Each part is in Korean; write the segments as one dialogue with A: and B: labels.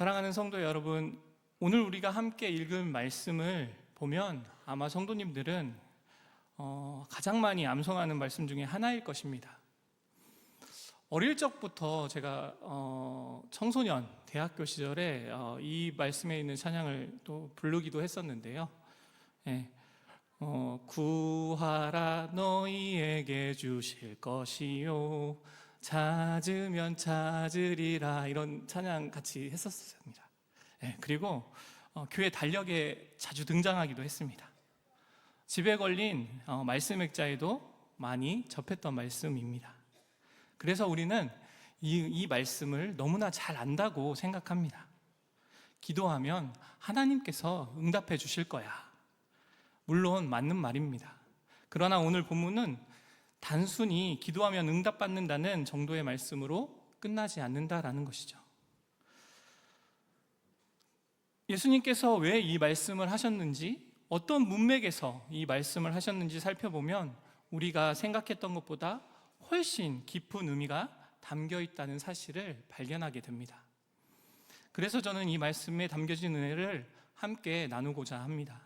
A: 사랑하는 성도 여러분, 오늘 우리가 함께 읽은 말씀을 보면 아마 성도님들은 가장 많이 암송하는 말씀 중에 하나일 것입니다. 어릴 적부터 제가 청소년, 대학교 시절에 이 말씀에 있는 찬양을 또 부르기도 했었는데요. 구하라 너희에게 주실 것이요 찾으면 찾으리라, 이런 찬양 같이 했었습니다. 그리고 교회 달력에 자주 등장하기도 했습니다. 집에 걸린 말씀 액자에도 많이 접했던 말씀입니다. 그래서 우리는 이 말씀을 너무나 잘 안다고 생각합니다. 기도하면 하나님께서 응답해 주실 거야. 물론 맞는 말입니다. 그러나 오늘 본문은 단순히 기도하면 응답받는다는 정도의 말씀으로 끝나지 않는다라는 것이죠. 예수님께서 왜 이 말씀을 하셨는지, 어떤 문맥에서 이 말씀을 하셨는지 살펴보면 우리가 생각했던 것보다 훨씬 깊은 의미가 담겨 있다는 사실을 발견하게 됩니다. 그래서 저는 이 말씀에 담겨진 은혜를 함께 나누고자 합니다.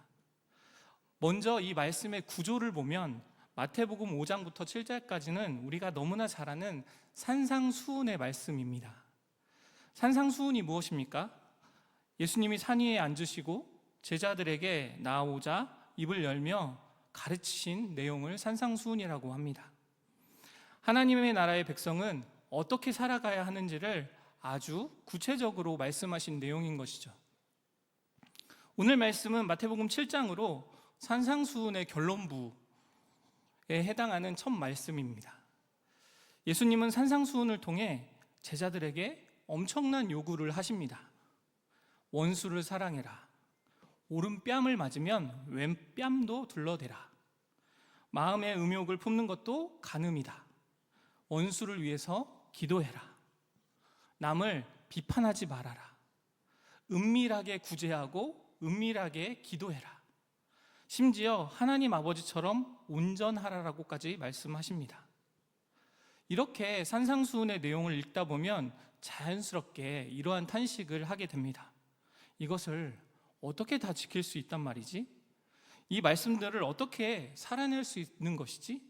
A: 먼저 이 말씀의 구조를 보면 마태복음 5장부터 7장까지는 우리가 너무나 잘 아는 산상수훈의 말씀입니다. 산상수훈이 무엇입니까? 예수님이 산 위에 앉으시고 제자들에게 나오자 입을 열며 가르치신 내용을 산상수훈이라고 합니다. 하나님의 나라의 백성은 어떻게 살아가야 하는지를 아주 구체적으로 말씀하신 내용인 것이죠. 오늘 말씀은 마태복음 7장으로 산상수훈의 결론부에 해당하는 첫 말씀입니다. 예수님은 산상수훈을 통해 제자들에게 엄청난 요구를 하십니다. 원수를 사랑해라. 오른뺨을 맞으면 왼뺨도 둘러대라. 마음의 음욕을 품는 것도 간음이다. 원수를 위해서 기도해라. 남을 비판하지 말아라. 은밀하게 구제하고 은밀하게 기도해라. 심지어 하나님 아버지처럼 온전하라라고까지 말씀하십니다. 이렇게 산상수훈의 내용을 읽다 보면 자연스럽게 이러한 탄식을 하게 됩니다. 이것을 어떻게 다 지킬 수 있단 말이지? 이 말씀들을 어떻게 살아낼 수 있는 것이지?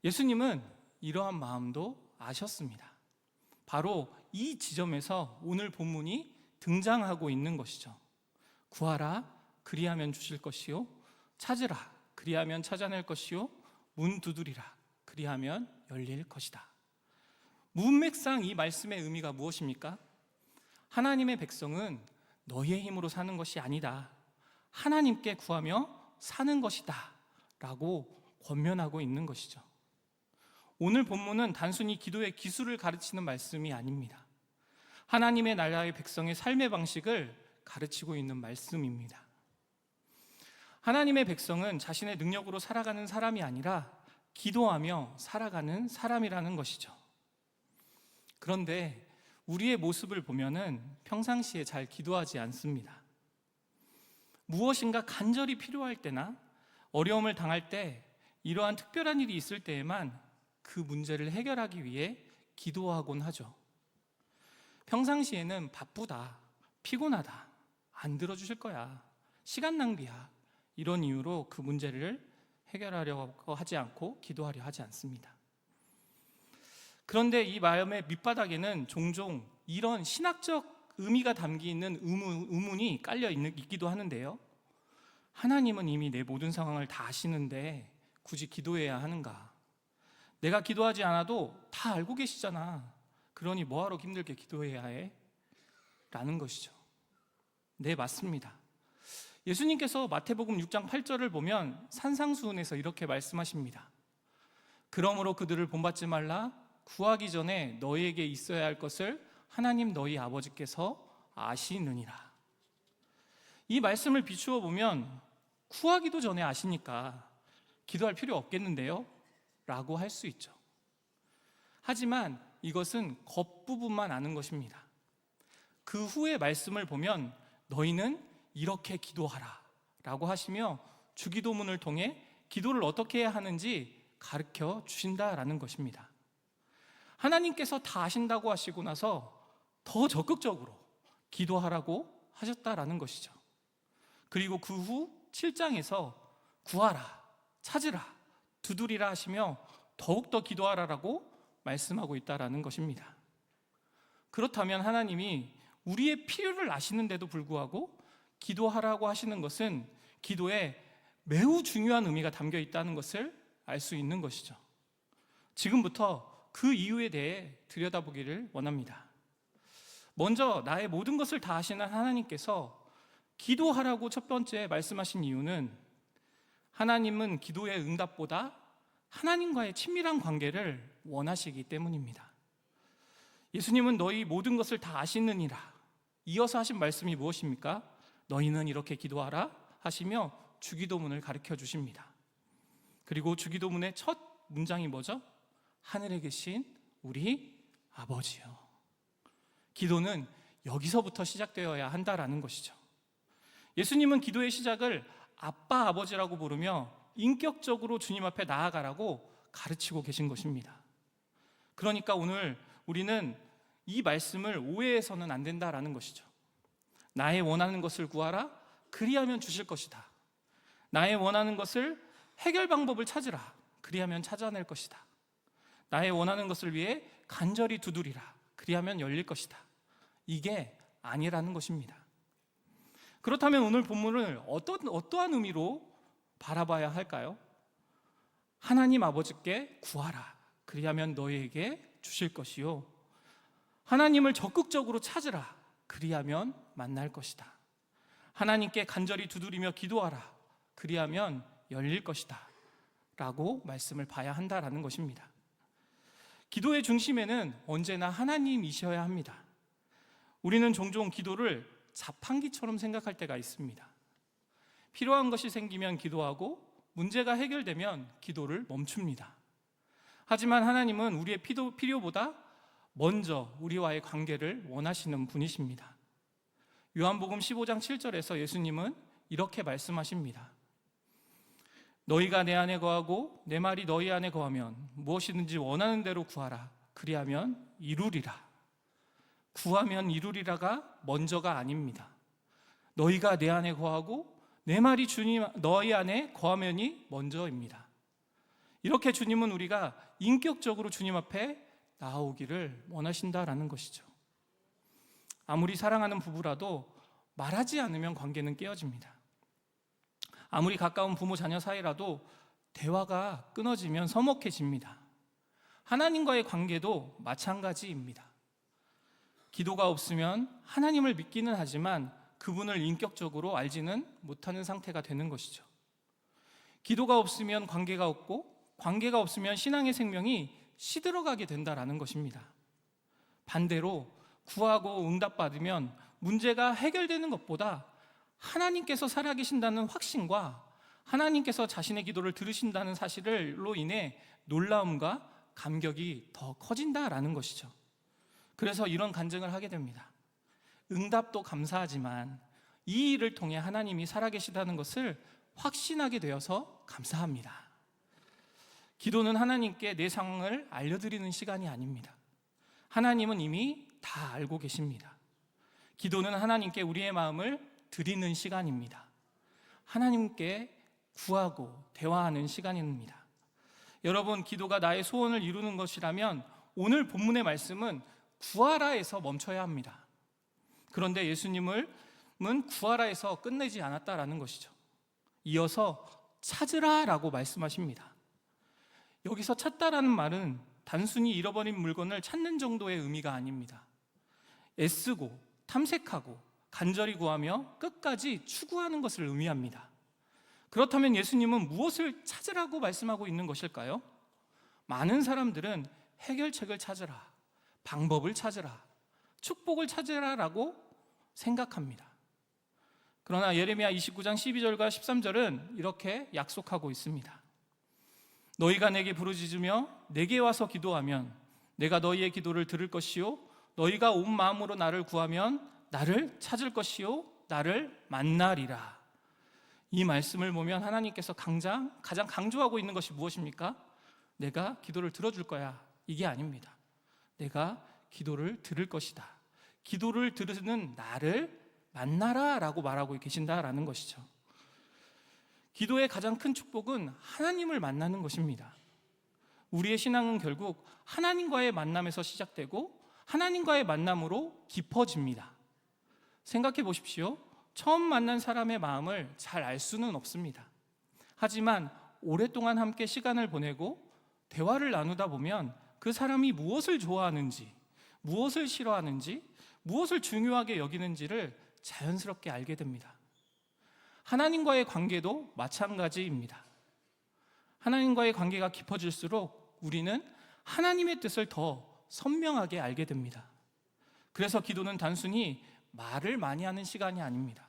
A: 예수님은 이러한 마음도 아셨습니다. 바로 이 지점에서 오늘 본문이 등장하고 있는 것이죠. 구하라, 그리하면 주실 것이요 찾으라, 그리하면 찾아낼 것이요 문 두드리라, 그리하면 열릴 것이다. 문맥상 이 말씀의 의미가 무엇입니까? 하나님의 백성은 너희의 힘으로 사는 것이 아니다. 하나님께 구하며 사는 것이다 라고 권면하고 있는 것이죠. 오늘 본문은 단순히 기도의 기술을 가르치는 말씀이 아닙니다. 하나님의 나라의 백성의 삶의 방식을 가르치고 있는 말씀입니다. 하나님의 백성은 자신의 능력으로 살아가는 사람이 아니라 기도하며 살아가는 사람이라는 것이죠. 그런데 우리의 모습을 보면은 평상시에 잘 기도하지 않습니다. 무엇인가 간절히 필요할 때나 어려움을 당할 때, 이러한 특별한 일이 있을 때에만 그 문제를 해결하기 위해 기도하곤 하죠. 평상시에는 바쁘다, 피곤하다, 안 들어주실 거야, 시간 낭비야, 이런 이유로 그 문제를 해결하려고 하지 않고 기도하려 하지 않습니다. 그런데 이 마음의 밑바닥에는 종종 이런 신학적 의미가 담긴 의문이 깔려 있기도 하는데요. 하나님은 이미 내 모든 상황을 다 아시는데 굳이 기도해야 하는가? 내가 기도하지 않아도 다 알고 계시잖아. 그러니 뭐하러 힘들게 기도해야 해? 라는 것이죠. 네, 맞습니다. 예수님께서 마태복음 6장 8절을 보면 산상수훈에서 이렇게 말씀하십니다. 그러므로 그들을 본받지 말라. 구하기 전에 너희에게 있어야 할 것을 하나님 너희 아버지께서 아시느니라. 이 말씀을 비추어 보면 구하기도 전에 아시니까 기도할 필요 없겠는데요? 라고 할 수 있죠. 하지만 이것은 겉부분만 아는 것입니다. 그 후의 말씀을 보면 너희는 이렇게 기도하라 라고 하시며 주기도문을 통해 기도를 어떻게 해야 하는지 가르쳐 주신다라는 것입니다. 하나님께서 다 아신다고 하시고 나서 더 적극적으로 기도하라고 하셨다라는 것이죠. 그리고 그 후 7장에서 구하라, 찾으라, 두드리라 하시며 더욱더 기도하라라고 말씀하고 있다라는 것입니다. 그렇다면 하나님이 우리의 필요를 아시는데도 불구하고 기도하라고 하시는 것은 기도에 매우 중요한 의미가 담겨 있다는 것을 알 수 있는 것이죠. 지금부터 그 이유에 대해 들여다보기를 원합니다. 먼저 나의 모든 것을 다 아시는 하나님께서 기도하라고 첫 번째 말씀하신 이유는 하나님은 기도의 응답보다 하나님과의 친밀한 관계를 원하시기 때문입니다. 예수님은 너희 모든 것을 다 아시느니라 이어서 하신 말씀이 무엇입니까? 너희는 이렇게 기도하라 하시며 주기도문을 가르쳐 주십니다. 그리고 주기도문의 첫 문장이 뭐죠? 하늘에 계신 우리 아버지요. 기도는 여기서부터 시작되어야 한다라는 것이죠. 예수님은 기도의 시작을 아빠 아버지라고 부르며 인격적으로 주님 앞에 나아가라고 가르치고 계신 것입니다. 그러니까 오늘 우리는 이 말씀을 오해해서는 안 된다라는 것이죠. 나의 원하는 것을 구하라, 그리하면 주실 것이다. 나의 원하는 것을 해결 방법을 찾으라, 그리하면 찾아낼 것이다. 나의 원하는 것을 위해 간절히 두드리라, 그리하면 열릴 것이다. 이게 아니라는 것입니다. 그렇다면 오늘 본문을 어떠한 의미로 바라봐야 할까요? 하나님 아버지께 구하라, 그리하면 너희에게 주실 것이요. 하나님을 적극적으로 찾으라, 그리하면 만날 것이다. 하나님께 간절히 두드리며 기도하라, 그리하면 열릴 것이다 라고 말씀을 봐야 한다라는 것입니다. 기도의 중심에는 언제나 하나님이셔야 합니다. 우리는 종종 기도를 자판기처럼 생각할 때가 있습니다. 필요한 것이 생기면 기도하고 문제가 해결되면 기도를 멈춥니다. 하지만 하나님은 우리의 필요보다 먼저 우리와의 관계를 원하시는 분이십니다. 요한복음 15장 7절에서 예수님은 이렇게 말씀하십니다. 너희가 내 안에 거하고 내 말이 너희 안에 거하면 무엇이든지 원하는 대로 구하라, 그리하면 이루리라. 구하면 이루리라가 먼저가 아닙니다. 너희가 내 안에 거하고 내 말이 너희 안에 거하면이 먼저입니다. 이렇게 주님은 우리가 인격적으로 주님 앞에 나오기를 원하신다라는 것이죠. 아무리 사랑하는 부부라도 말하지 않으면 관계는 깨어집니다. 아무리 가까운 부모 자녀 사이라도 대화가 끊어지면 서먹해집니다. 하나님과의 관계도 마찬가지입니다. 기도가 없으면 하나님을 믿기는 하지만 그분을 인격적으로 알지는 못하는 상태가 되는 것이죠. 기도가 없으면 관계가 없고, 관계가 없으면 신앙의 생명이 시들어가게 된다라는 것입니다. 반대로 구하고 응답받으면 문제가 해결되는 것보다 하나님께서 살아계신다는 확신과 하나님께서 자신의 기도를 들으신다는 사실로 인해 놀라움과 감격이 더 커진다라는 것이죠. 그래서 이런 간증을 하게 됩니다. 응답도 감사하지만 이 일을 통해 하나님이 살아계시다는 것을 확신하게 되어서 감사합니다. 기도는 하나님께 내 상황을 알려드리는 시간이 아닙니다. 하나님은 이미 다 알고 계십니다. 기도는 하나님께 우리의 마음을 드리는 시간입니다. 하나님께 구하고 대화하는 시간입니다. 여러분, 기도가 나의 소원을 이루는 것이라면 오늘 본문의 말씀은 구하라에서 멈춰야 합니다. 그런데 예수님은 구하라에서 끝내지 않았다라는 것이죠. 이어서 찾으라라고 말씀하십니다. 여기서 찾다라는 말은 단순히 잃어버린 물건을 찾는 정도의 의미가 아닙니다. 애쓰고 탐색하고 간절히 구하며 끝까지 추구하는 것을 의미합니다. 그렇다면 예수님은 무엇을 찾으라고 말씀하고 있는 것일까요? 많은 사람들은 해결책을 찾으라, 방법을 찾으라, 축복을 찾으라라고 생각합니다. 그러나 예레미야 29장 12절과 13절은 이렇게 약속하고 있습니다. 너희가 내게 부르짖으며 내게 와서 기도하면 내가 너희의 기도를 들을 것이요 너희가 온 마음으로 나를 구하면 나를 찾을 것이요 나를 만나리라. 이 말씀을 보면 하나님께서 가장 강조하고 있는 것이 무엇입니까? 내가 기도를 들어줄 거야, 이게 아닙니다. 내가 기도를 들을 것이다. 기도를 들으는 나를 만나라 라고 말하고 계신다라는 것이죠. 기도의 가장 큰 축복은 하나님을 만나는 것입니다. 우리의 신앙은 결국 하나님과의 만남에서 시작되고 하나님과의 만남으로 깊어집니다. 생각해 보십시오. 처음 만난 사람의 마음을 잘 알 수는 없습니다. 하지만 오랫동안 함께 시간을 보내고 대화를 나누다 보면 그 사람이 무엇을 좋아하는지, 무엇을 싫어하는지, 무엇을 중요하게 여기는지를 자연스럽게 알게 됩니다. 하나님과의 관계도 마찬가지입니다. 하나님과의 관계가 깊어질수록 우리는 하나님의 뜻을 더 선명하게 알게 됩니다. 그래서 기도는 단순히 말을 많이 하는 시간이 아닙니다.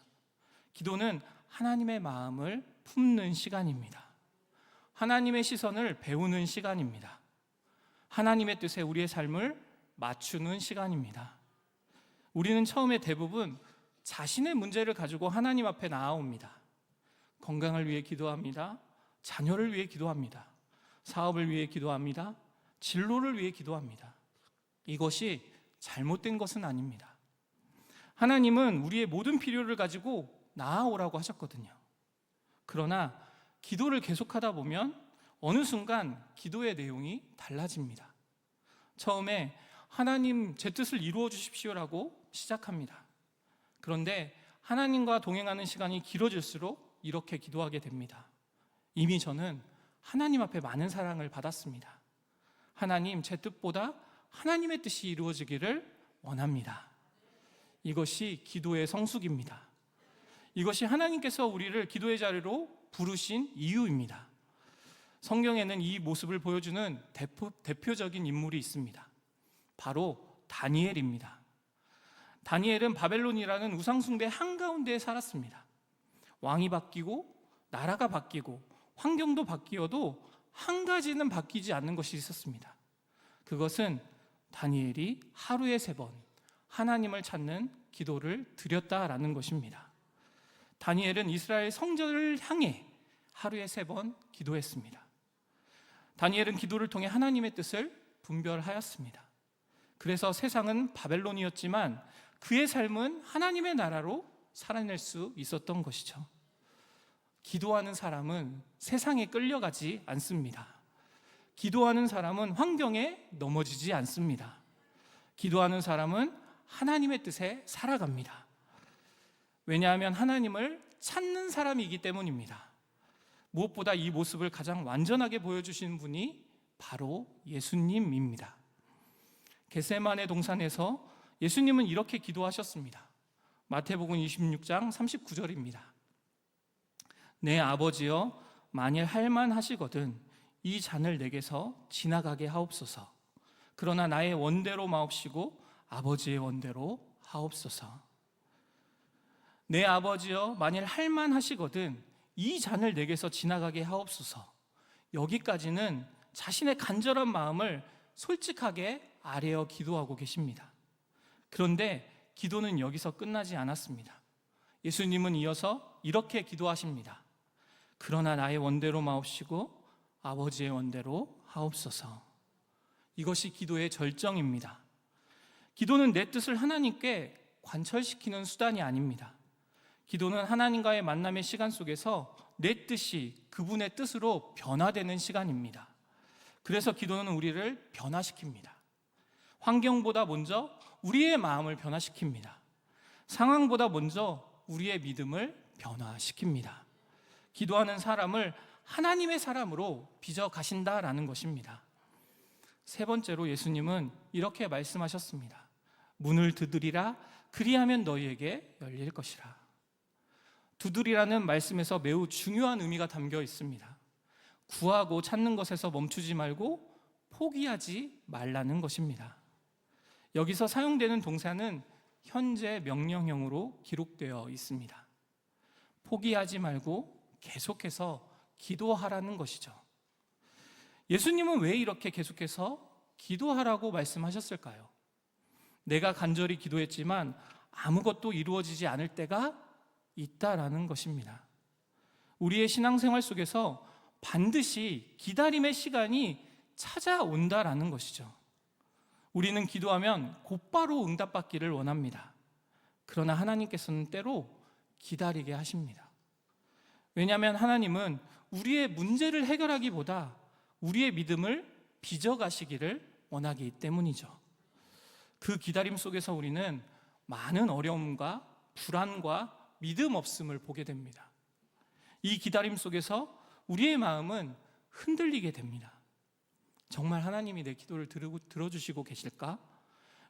A: 기도는 하나님의 마음을 품는 시간입니다. 하나님의 시선을 배우는 시간입니다. 하나님의 뜻에 우리의 삶을 맞추는 시간입니다. 우리는 처음에 대부분 자신의 문제를 가지고 하나님 앞에 나아옵니다. 건강을 위해 기도합니다. 자녀를 위해 기도합니다. 사업을 위해 기도합니다. 진로를 위해 기도합니다. 이것이 잘못된 것은 아닙니다. 하나님은 우리의 모든 필요를 가지고 나아오라고 하셨거든요. 그러나 기도를 계속하다 보면 어느 순간 기도의 내용이 달라집니다. 처음에 하나님 제 뜻을 이루어 주십시오라고 시작합니다. 그런데 하나님과 동행하는 시간이 길어질수록 이렇게 기도하게 됩니다. 이미 저는 하나님 앞에 많은 사랑을 받았습니다. 하나님, 제 뜻보다 하나님의 뜻이 이루어지기를 원합니다. 이것이 기도의 성숙입니다. 이것이 하나님께서 우리를 기도의 자리로 부르신 이유입니다. 성경에는 이 모습을 보여주는 대표적인 인물이 있습니다. 바로 다니엘입니다. 다니엘은 바벨론이라는 우상숭배 한가운데에 살았습니다. 왕이 바뀌고 나라가 바뀌고 환경도 바뀌어도 한 가지는 바뀌지 않는 것이 있었습니다. 그것은 다니엘이 하루에 3번 하나님을 찾는 기도를 드렸다라는 것입니다. 다니엘은 이스라엘 성전을 향해 하루에 3번 기도했습니다. 다니엘은 기도를 통해 하나님의 뜻을 분별하였습니다. 그래서 세상은 바벨론이었지만 그의 삶은 하나님의 나라로 살아낼 수 있었던 것이죠. 기도하는 사람은 세상에 끌려가지 않습니다. 기도하는 사람은 환경에 넘어지지 않습니다. 기도하는 사람은 하나님의 뜻에 살아갑니다. 왜냐하면 하나님을 찾는 사람이기 때문입니다. 무엇보다 이 모습을 가장 완전하게 보여주시는 분이 바로 예수님입니다. 겟세마네 동산에서 예수님은 이렇게 기도하셨습니다. 마태복음 26장 39절입니다. 내 아버지여, 만일 할만하시거든 이 잔을 내게서 지나가게 하옵소서. 그러나 나의 원대로 마옵시고 아버지의 원대로 하옵소서. 내 아버지여, 만일 할만하시거든 이 잔을 내게서 지나가게 하옵소서. 여기까지는 자신의 간절한 마음을 솔직하게 아뢰어 기도하고 계십니다. 그런데 기도는 여기서 끝나지 않았습니다. 예수님은 이어서 이렇게 기도하십니다. 그러나 나의 원대로 마옵시고 아버지의 원대로 하옵소서. 이것이 기도의 절정입니다. 기도는 내 뜻을 하나님께 관철시키는 수단이 아닙니다. 기도는 하나님과의 만남의 시간 속에서 내 뜻이 그분의 뜻으로 변화되는 시간입니다. 그래서 기도는 우리를 변화시킵니다. 환경보다 먼저 우리의 마음을 변화시킵니다. 상황보다 먼저 우리의 믿음을 변화시킵니다. 기도하는 사람을 하나님의 사람으로 빚어 가신다라는 것입니다. 3번째로 예수님은 이렇게 말씀하셨습니다. 문을 두드리라, 그리하면 너희에게 열릴 것이라. 두드리라는 말씀에서 매우 중요한 의미가 담겨 있습니다. 구하고 찾는 것에서 멈추지 말고 포기하지 말라는 것입니다. 여기서 사용되는 동사는 현재 명령형으로 기록되어 있습니다. 포기하지 말고 계속해서 기도하라는 것이죠. 예수님은 왜 이렇게 계속해서 기도하라고 말씀하셨을까요? 내가 간절히 기도했지만 아무것도 이루어지지 않을 때가 있다라는 것입니다. 우리의 신앙생활 속에서 반드시 기다림의 시간이 찾아온다라는 것이죠. 우리는 기도하면 곧바로 응답받기를 원합니다. 그러나 하나님께서는 때로 기다리게 하십니다. 왜냐하면 하나님은 우리의 문제를 해결하기보다 우리의 믿음을 빚어가시기를 원하기 때문이죠. 그 기다림 속에서 우리는 많은 어려움과 불안과 믿음 없음을 보게 됩니다. 이 기다림 속에서 우리의 마음은 흔들리게 됩니다. 정말 하나님이 내 기도를 들어주시고 계실까?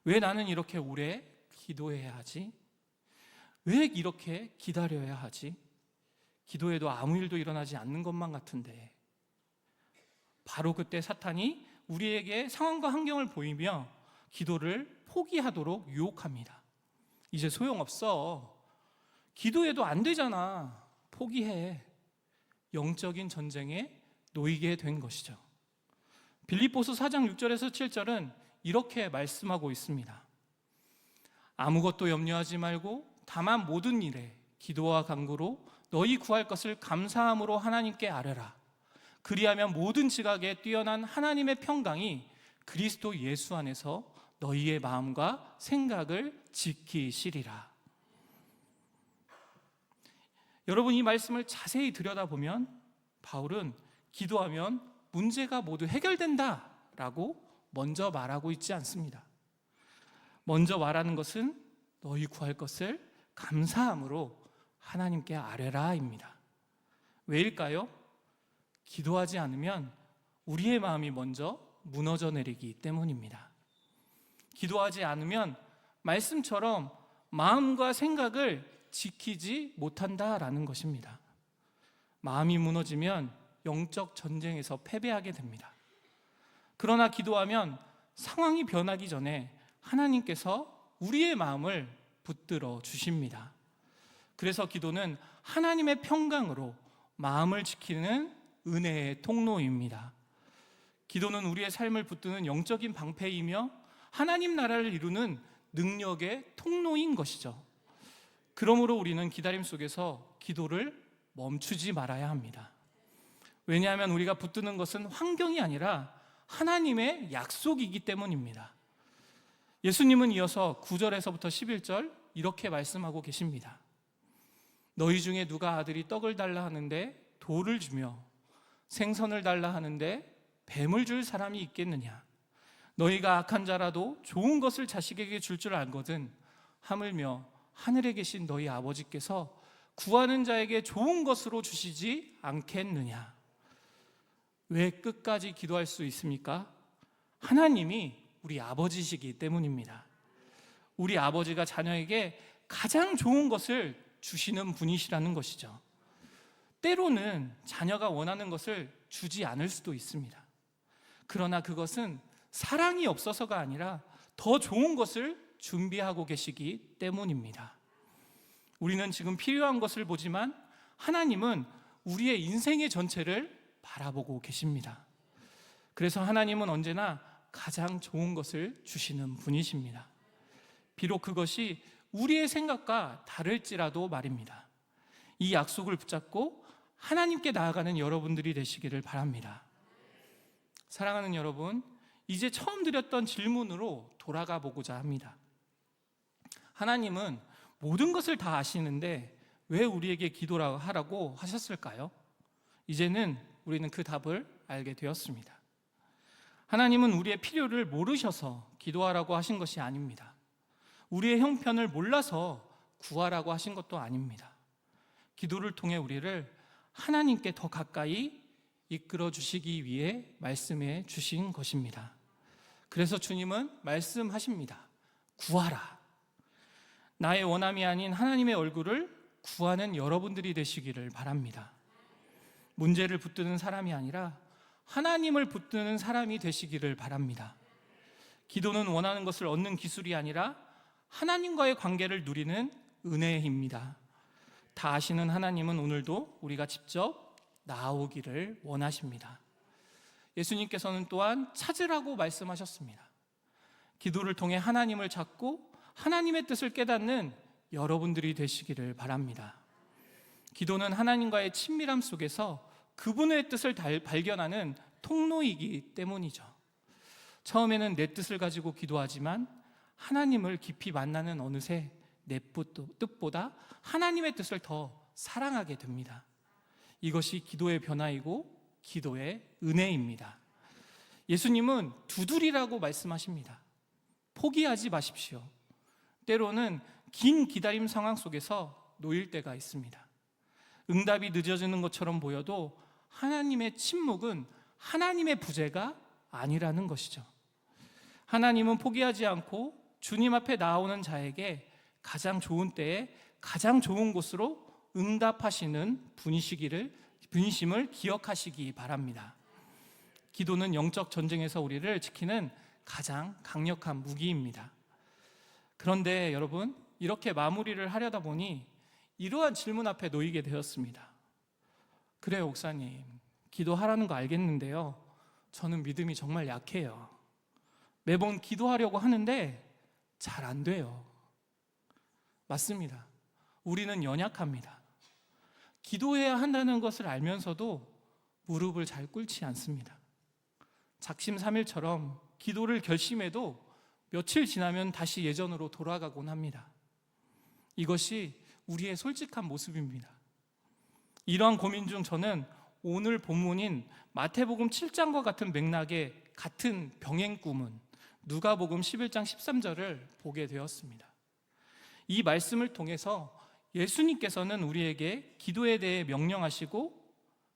A: 왜 나는 이렇게 오래 기도해야 하지? 왜 이렇게 기다려야 하지? 기도해도 아무 일도 일어나지 않는 것만 같은데. 바로 그때 사탄이 우리에게 상황과 환경을 보이며 기도를 포기하도록 유혹합니다. 이제 소용없어. 기도해도 안 되잖아. 포기해. 영적인 전쟁에 놓이게 된 것이죠. 빌립보서 4장 6절에서 7절은 이렇게 말씀하고 있습니다. 아무것도 염려하지 말고 다만 모든 일에 기도와 간구로 너희 구할 것을 감사함으로 하나님께 아뢰라. 그리하면 모든 지각에 뛰어난 하나님의 평강이 그리스도 예수 안에서 너희의 마음과 생각을 지키시리라. 여러분, 이 말씀을 자세히 들여다보면 바울은 기도하면 문제가 모두 해결된다라고 먼저 말하고 있지 않습니다. 먼저 말하는 것은 너희 구할 것을 감사함으로 하나님께 아뢰라입니다. 왜일까요? 기도하지 않으면 우리의 마음이 먼저 무너져 내리기 때문입니다. 기도하지 않으면 말씀처럼 마음과 생각을 지키지 못한다라는 것입니다. 마음이 무너지면 영적 전쟁에서 패배하게 됩니다. 그러나 기도하면 상황이 변하기 전에 하나님께서 우리의 마음을 붙들어 주십니다. 그래서 기도는 하나님의 평강으로 마음을 지키는 은혜의 통로입니다. 기도는 우리의 삶을 붙드는 영적인 방패이며 하나님 나라를 이루는 능력의 통로인 것이죠. 그러므로 우리는 기다림 속에서 기도를 멈추지 말아야 합니다. 왜냐하면 우리가 붙드는 것은 환경이 아니라 하나님의 약속이기 때문입니다. 예수님은 이어서 9절에서부터 11절 이렇게 말씀하고 계십니다. 너희 중에 누가 아들이 떡을 달라 하는데 돌을 주며 생선을 달라 하는데 뱀을 줄 사람이 있겠느냐? 너희가 악한 자라도 좋은 것을 자식에게 줄 줄 알거든 하물며 하늘에 계신 너희 아버지께서 구하는 자에게 좋은 것으로 주시지 않겠느냐? 왜 끝까지 기도할 수 있습니까? 하나님이 우리 아버지시기 때문입니다. 우리 아버지가 자녀에게 가장 좋은 것을 주시는 분이시라는 것이죠. 때로는 자녀가 원하는 것을 주지 않을 수도 있습니다. 그러나 그것은 사랑이 없어서가 아니라 더 좋은 것을 준비하고 계시기 때문입니다. 우리는 지금 필요한 것을 보지만 하나님은 우리의 인생의 전체를 바라보고 계십니다. 그래서 하나님은 언제나 가장 좋은 것을 주시는 분이십니다. 비록 그것이 우리의 생각과 다를지라도 말입니다. 이 약속을 붙잡고 하나님께 나아가는 여러분들이 되시기를 바랍니다. 사랑하는 여러분, 이제 처음 드렸던 질문으로 돌아가 보고자 합니다. 하나님은 모든 것을 다 아시는데 왜 우리에게 기도하라고 하셨을까요? 이제는 우리는 그 답을 알게 되었습니다. 하나님은 우리의 필요를 모르셔서 기도하라고 하신 것이 아닙니다. 우리의 형편을 몰라서 구하라고 하신 것도 아닙니다. 기도를 통해 우리를 하나님께 더 가까이 이끌어 주시기 위해 말씀해 주신 것입니다. 그래서 주님은 말씀하십니다. 구하라. 나의 원함이 아닌 하나님의 얼굴을 구하는 여러분들이 되시기를 바랍니다. 문제를 붙드는 사람이 아니라 하나님을 붙드는 사람이 되시기를 바랍니다. 기도는 원하는 것을 얻는 기술이 아니라 하나님과의 관계를 누리는 은혜입니다. 다 아시는 하나님은 오늘도 우리가 직접 나오기를 원하십니다. 예수님께서는 또한 찾으라고 말씀하셨습니다. 기도를 통해 하나님을 찾고 하나님의 뜻을 깨닫는 여러분들이 되시기를 바랍니다. 기도는 하나님과의 친밀함 속에서 그분의 뜻을 발견하는 통로이기 때문이죠. 처음에는 내 뜻을 가지고 기도하지만 하나님을 깊이 만나는 어느새 내 뜻보다 하나님의 뜻을 더 사랑하게 됩니다. 이것이 기도의 변화이고 기도의 은혜입니다. 예수님은 두드리라고 말씀하십니다. 포기하지 마십시오. 때로는 긴 기다림 상황 속에서 놓일 때가 있습니다. 응답이 늦어지는 것처럼 보여도 하나님의 침묵은 하나님의 부재가 아니라는 것이죠. 하나님은 포기하지 않고 주님 앞에 나오는 자에게 가장 좋은 때에 가장 좋은 곳으로 응답하시는 분이심을 기억하시기 바랍니다. 기도는 영적 전쟁에서 우리를 지키는 가장 강력한 무기입니다. 그런데 여러분, 이렇게 마무리를 하려다 보니 이러한 질문 앞에 놓이게 되었습니다. 그래요, 목사님, 기도하라는 거 알겠는데요, 저는 믿음이 정말 약해요. 매번 기도하려고 하는데 잘 안 돼요. 맞습니다. 우리는 연약합니다. 기도해야 한다는 것을 알면서도 무릎을 잘 꿇지 않습니다. 작심삼일처럼 기도를 결심해도 며칠 지나면 다시 예전으로 돌아가곤 합니다. 이것이 우리의 솔직한 모습입니다. 이러한 고민 중 저는 오늘 본문인 마태복음 7장과 같은 맥락의 같은 병행 꿈은 누가복음 11장 13절을 보게 되었습니다. 이 말씀을 통해서 예수님께서는 우리에게 기도에 대해 명령하시고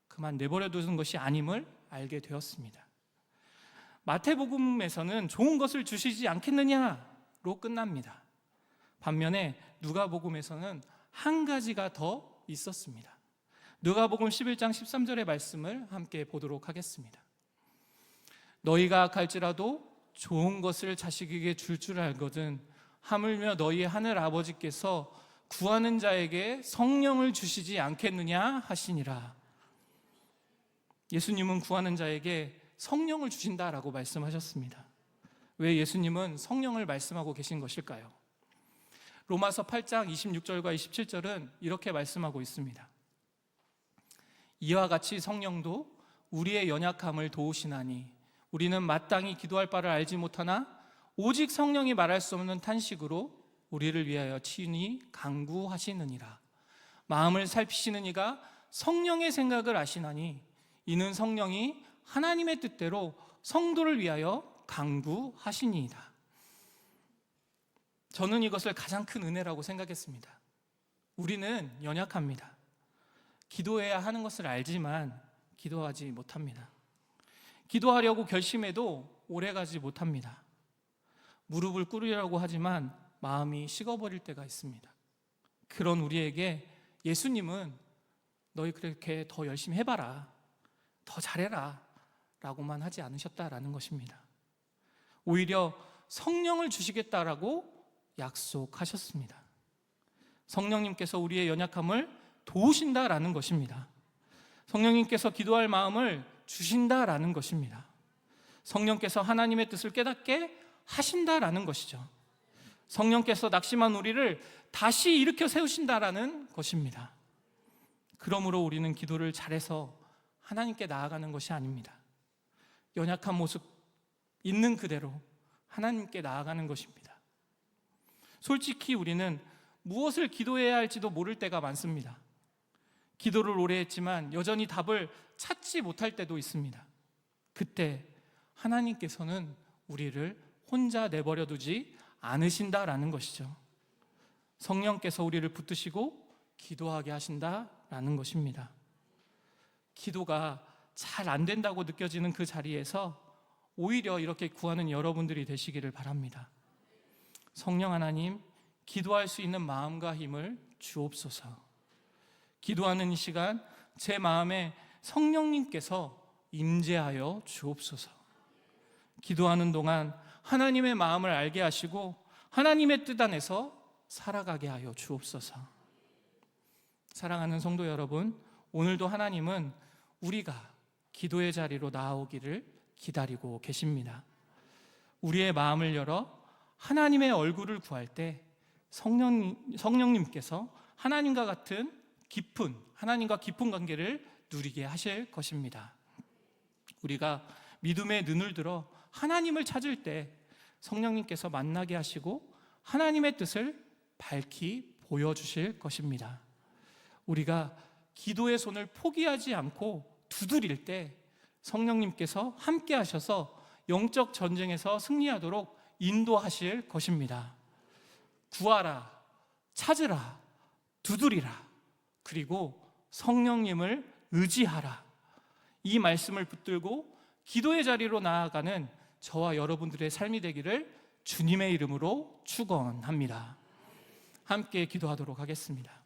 A: 그만 내버려 두는 것이 아님을 알게 되었습니다. 마태복음에서는 좋은 것을 주시지 않겠느냐로 끝납니다. 반면에 누가복음에서는 한 가지가 더 있었습니다. 누가복음 11장 13절의 말씀을 함께 보도록 하겠습니다. 너희가 악할지라도 좋은 것을 자식에게 줄 알거든 하물며 너희 하늘 아버지께서 구하는 자에게 성령을 주시지 않겠느냐 하시니라. 예수님은 구하는 자에게 성령을 주신다라고 말씀하셨습니다. 왜 예수님은 성령을 말씀하고 계신 것일까요? 로마서 8장 26절과 27절은 이렇게 말씀하고 있습니다. 이와 같이 성령도 우리의 연약함을 도우시나니 우리는 마땅히 기도할 바를 알지 못하나 오직 성령이 말할 수 없는 탄식으로 우리를 위하여 친히 간구하시느니라. 마음을 살피시는 이가 성령의 생각을 아시나니 이는 성령이 하나님의 뜻대로 성도를 위하여 간구하시니이다. 저는 이것을 가장 큰 은혜라고 생각했습니다. 우리는 연약합니다. 기도해야 하는 것을 알지만 기도하지 못합니다. 기도하려고 결심해도 오래가지 못합니다. 무릎을 꿇으려고 하지만 마음이 식어버릴 때가 있습니다. 그런 우리에게 예수님은 너희 그렇게 더 열심히 해봐라, 더 잘해라 라고만 하지 않으셨다라는 것입니다. 오히려 성령을 주시겠다라고 약속하셨습니다. 성령님께서 우리의 연약함을 도우신다라는 것입니다. 성령님께서 기도할 마음을 주신다라는 것입니다. 성령께서 하나님의 뜻을 깨닫게 하신다라는 것이죠. 성령께서 낙심한 우리를 다시 일으켜 세우신다라는 것입니다. 그러므로 우리는 기도를 잘해서 하나님께 나아가는 것이 아닙니다. 연약한 모습 있는 그대로 하나님께 나아가는 것입니다. 솔직히 우리는 무엇을 기도해야 할지도 모를 때가 많습니다. 기도를 오래 했지만 여전히 답을 찾지 못할 때도 있습니다. 그때 하나님께서는 우리를 혼자 내버려 두지 않으신다라는 것이죠. 성령께서 우리를 붙드시고 기도하게 하신다라는 것입니다. 기도가 잘 안 된다고 느껴지는 그 자리에서 오히려 이렇게 구하는 여러분들이 되시기를 바랍니다. 성령 하나님, 기도할 수 있는 마음과 힘을 주옵소서. 기도하는 이 시간 제 마음에 성령님께서 임재하여 주옵소서. 기도하는 동안 하나님의 마음을 알게 하시고 하나님의 뜻 안에서 살아가게 하여 주옵소서. 사랑하는 성도 여러분, 오늘도 하나님은 우리가 기도의 자리로 나아오기를 기다리고 계십니다. 우리의 마음을 열어 하나님의 얼굴을 구할 때 성령님께서 하나님과 깊은 관계를 누리게 하실 것입니다. 우리가 믿음의 눈을 들어 하나님을 찾을 때 성령님께서 만나게 하시고 하나님의 뜻을 밝히 보여주실 것입니다. 우리가 기도의 손을 포기하지 않고 두드릴 때 성령님께서 함께 하셔서 영적 전쟁에서 승리하도록 인도하실 것입니다. 구하라, 찾으라, 두드리라, 그리고 성령님을 의지하라. 이 말씀을 붙들고 기도의 자리로 나아가는 저와 여러분들의 삶이 되기를 주님의 이름으로 축원합니다. 함께 기도하도록 하겠습니다.